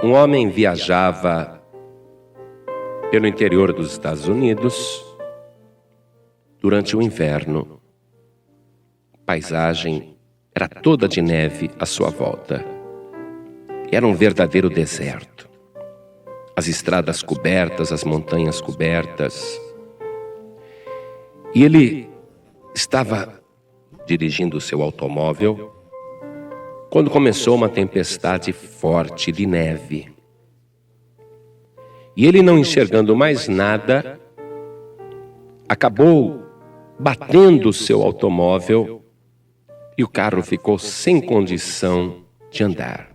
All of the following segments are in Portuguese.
Um homem viajava pelo interior dos Estados Unidos durante o inverno. A paisagem era toda de neve à sua volta. Era um verdadeiro deserto. As estradas cobertas, as montanhas cobertas. E ele estava dirigindo o seu automóvel quando começou uma tempestade forte de neve. E ele, não enxergando mais nada, acabou batendo o seu automóvel e o carro ficou sem condição de andar.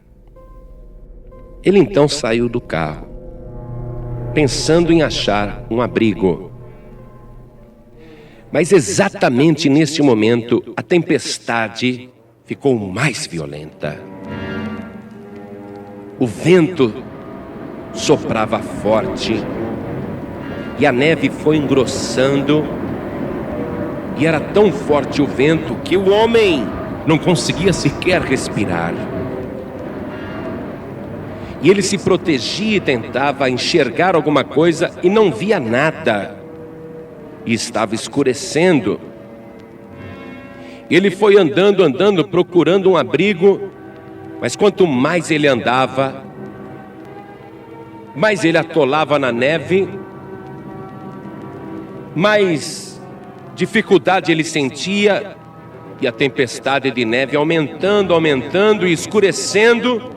Ele então saiu do carro, pensando em achar um abrigo. Mas exatamente neste momento, a tempestade ficou mais violenta. O vento soprava forte e a neve foi engrossando, e era tão forte o vento que o homem não conseguia sequer respirar. E ele se protegia e tentava enxergar alguma coisa e não via nada. E estava escurecendo. Ele foi andando, procurando um abrigo, mas quanto mais ele andava, mais ele atolava na neve, mais dificuldade ele sentia, e a tempestade de neve aumentando e escurecendo,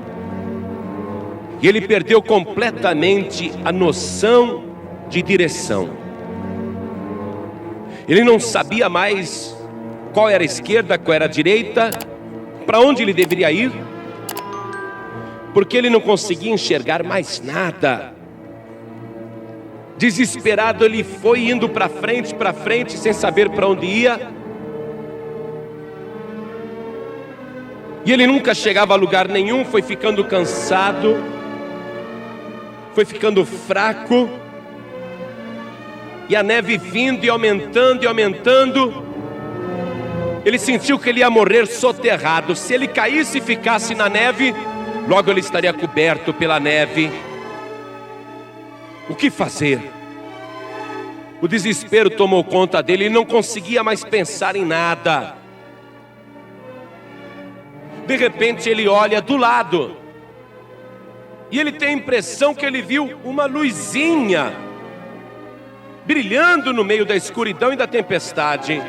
e ele perdeu completamente a noção de direção. Ele não sabia mais qual era a esquerda, qual era a direita, para onde ele deveria ir, porque ele não conseguia enxergar mais nada. Desesperado, ele foi indo para frente, sem saber para onde ia. E ele nunca chegava a lugar nenhum, foi ficando cansado, foi ficando fraco. E a neve vindo e aumentando, ele sentiu que ele ia morrer soterrado. Se ele caísse e ficasse na neve, logo ele estaria coberto pela neve. O que fazer? O desespero tomou conta dele, ele não conseguia mais pensar em nada. De repente ele olha do lado, e ele tem a impressão que ele viu uma luzinha brilhando no meio da escuridão e da tempestade.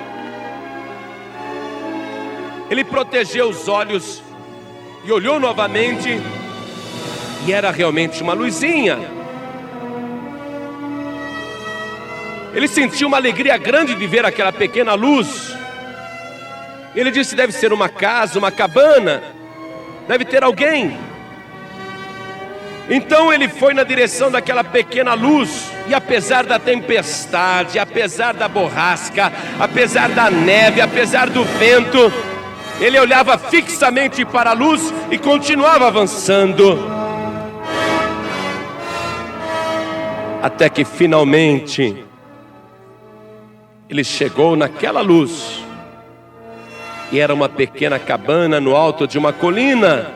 Ele protegeu os olhos e olhou novamente, e era realmente uma luzinha. Ele sentiu uma alegria grande de ver aquela pequena luz. Ele disse: deve ser uma casa, uma cabana, deve ter alguém. Então ele foi na direção daquela pequena luz, e apesar da tempestade, apesar da borrasca, apesar da neve, apesar do vento, ele olhava fixamente para a luz e continuava avançando. Até que finalmente ele chegou naquela luz, e era uma pequena cabana no alto de uma colina.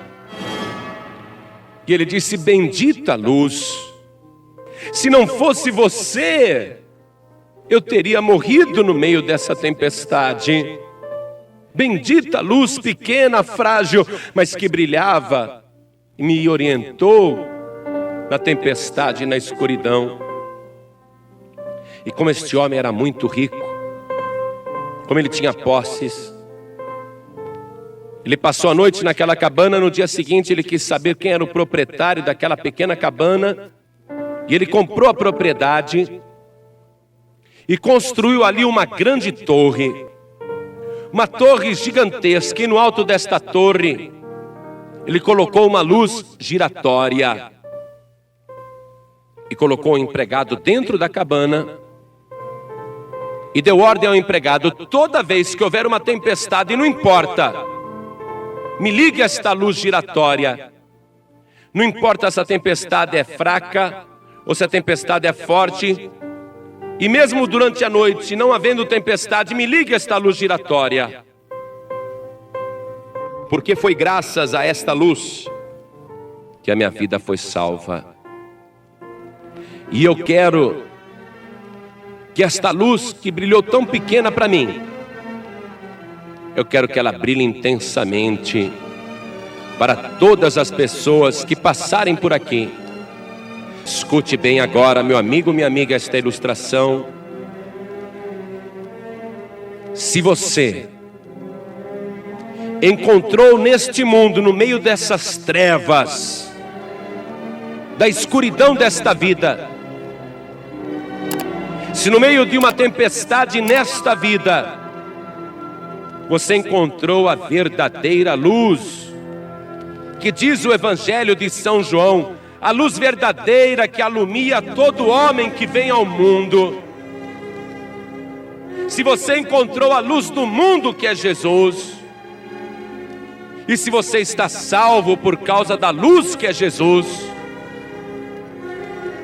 E ele disse: bendita luz, se não fosse você, eu teria morrido no meio dessa tempestade. Bendita luz pequena, frágil, mas que brilhava e me orientou na tempestade e na escuridão. E como este homem era muito rico, como ele tinha posses, ele passou a noite naquela cabana. No dia seguinte ele quis saber quem era o proprietário daquela pequena cabana, e ele comprou a propriedade e construiu ali uma grande torre, uma torre gigantesca. E no alto desta torre ele colocou uma luz giratória e colocou um empregado dentro da cabana e deu ordem ao empregado: toda vez que houver uma tempestade, não importa, me ligue esta luz giratória. Não importa se a tempestade é fraca ou se a tempestade é forte, e mesmo durante a noite, não havendo tempestade, me ligue esta luz giratória. Porque foi graças a esta luz que a minha vida foi salva. E eu quero que esta luz que brilhou tão pequena para mim, eu quero que ela brilhe intensamente para todas as pessoas que passarem por aqui. Escute bem agora, meu amigo, minha amiga, esta ilustração. Se você encontrou neste mundo, no meio dessas trevas, da escuridão desta vida, se no meio de uma tempestade nesta vida, você encontrou a verdadeira luz, que diz o Evangelho de São João, a luz verdadeira que alumia todo homem que vem ao mundo. Se você encontrou a luz do mundo, que é Jesus, e se você está salvo por causa da luz que é Jesus,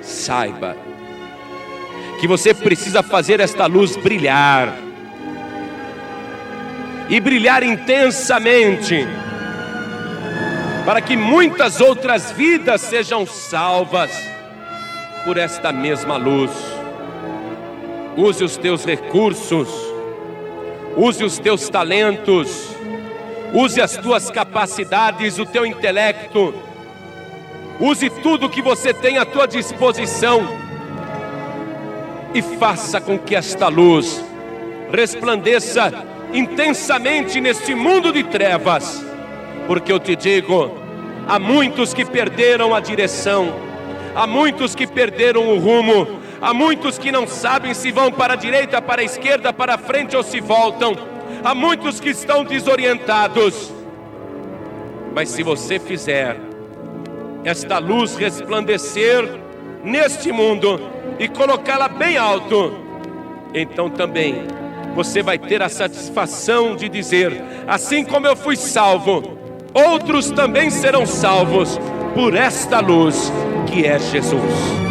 saiba que você precisa fazer esta luz brilhar, e brilhar intensamente, para que muitas outras vidas sejam salvas por esta mesma luz. Use os teus recursos, use os teus talentos, use as tuas capacidades, o teu intelecto, use tudo que você tem à tua disposição e faça com que esta luz resplandeça intensamente neste mundo de trevas, porque eu te digo, há muitos que perderam a direção, há muitos que perderam o rumo, há muitos que não sabem se vão para a direita, para a esquerda, para a frente ou se voltam, há muitos que estão desorientados. Mas se você fizer esta luz resplandecer neste mundo e colocá-la bem alto, então também você vai ter a satisfação de dizer: assim como eu fui salvo, outros também serão salvos por esta luz que é Jesus.